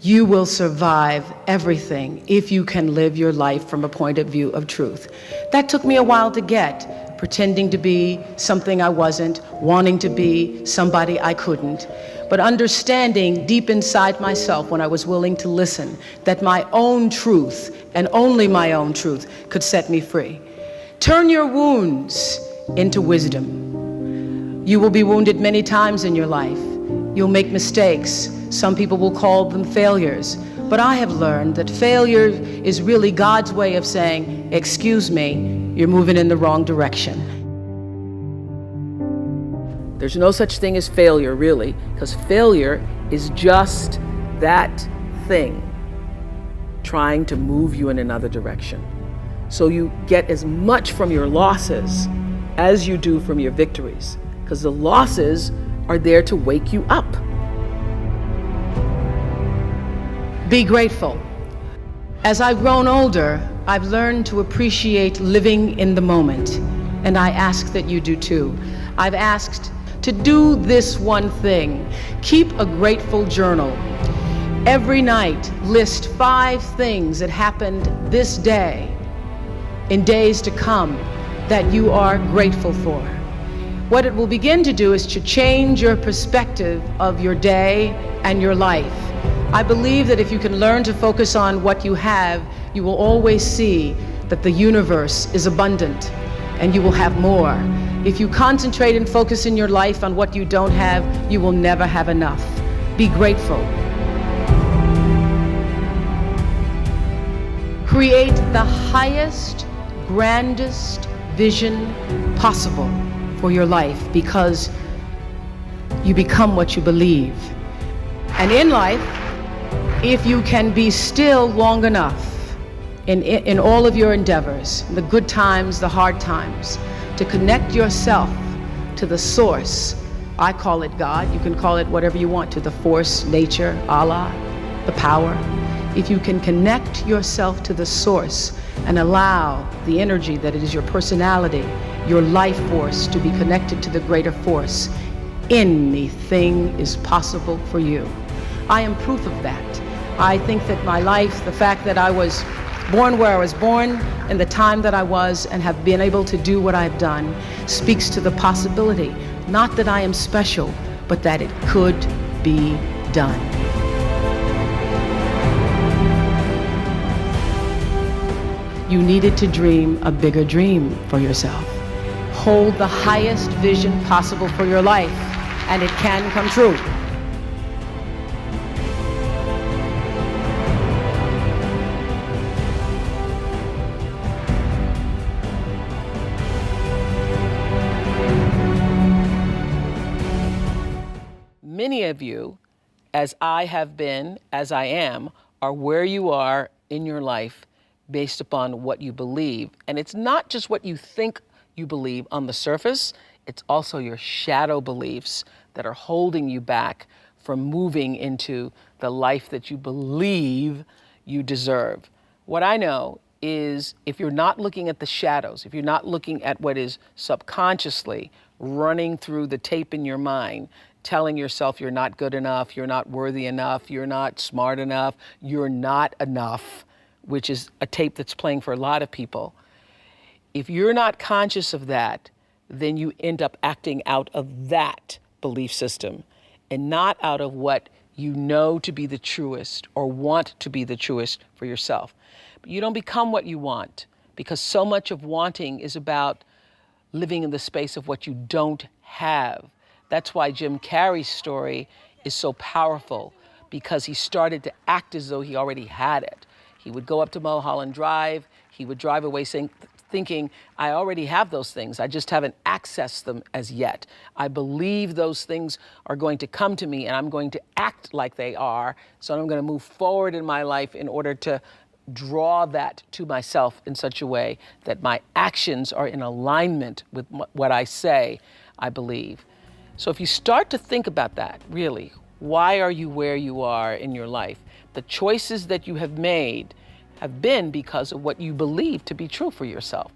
You will survive everything if you can live your life from a point of view of truth. That took me a while to get, pretending to be something I wasn't, wanting to be somebody I couldn't, but understanding deep inside myself when I was willing to listen that my own truth, and only my own truth, could set me free. Turn your wounds into wisdom. You will be wounded many times in your life. You'll make mistakes. Some people will call them failures. But I have learned that failure is really God's way of saying, excuse me, you're moving in the wrong direction. There's no such thing as failure, really, because failure is just that thing trying to move you in another direction. So you get as much from your losses as you do from your victories, because the losses are there to wake you up. Be grateful. As I've grown older, I've learned to appreciate living in the moment, and I ask that you do too. I've asked to do this one thing. Keep a grateful journal. Every night, list 5 things that happened this day, in days to come, that you are grateful for. What it will begin to do is to change your perspective of your day and your life. I believe that if you can learn to focus on what you have, you will always see that the universe is abundant and you will have more. If you concentrate and focus in your life on what you don't have, you will never have enough. Be grateful. Create the highest, grandest vision possible for your life, because you become what you believe. And in life, if you can be still long enough in all of your endeavors, the good times, the hard times, to connect yourself to the source. I call it God, you can call it whatever you want, to the force, nature, Allah, the power. If you can connect yourself to the source and allow the energy that is your personality, your life force, to be connected to the greater force, anything is possible for you. I am proof of that. I think that my life, the fact that I was born where I was born, and the time that I was, and have been able to do what I've done, speaks to the possibility, not that I am special, but that it could be done. You needed to dream a bigger dream for yourself. Hold the highest vision possible for your life, and it can come true. Many of you, as I have been, as I am, are where you are in your life based upon what you believe. And it's not just what you think you believe on the surface, it's also your shadow beliefs that are holding you back from moving into the life that you believe you deserve. What I know is, if you're not looking at the shadows, if you're not looking at what is subconsciously running through the tape in your mind, telling yourself you're not good enough, you're not worthy enough, you're not smart enough, you're not enough, which is a tape that's playing for a lot of people. If you're not conscious of that, then you end up acting out of that belief system and not out of what you know to be the truest or want to be the truest for yourself. But you don't become what you want, because so much of wanting is about living in the space of what you don't have. That's why Jim Carrey's story is so powerful, because he started to act as though he already had it. He would go up to Mulholland Drive, he would drive away thinking, I already have those things, I just haven't accessed them as yet. I believe those things are going to come to me and I'm going to act like they are, so I'm going to move forward in my life in order to draw that to myself in such a way that my actions are in alignment with what I say I believe. So if you start to think about that, really, why are you where you are in your life? The choices that you have made have been because of what you believe to be true for yourself.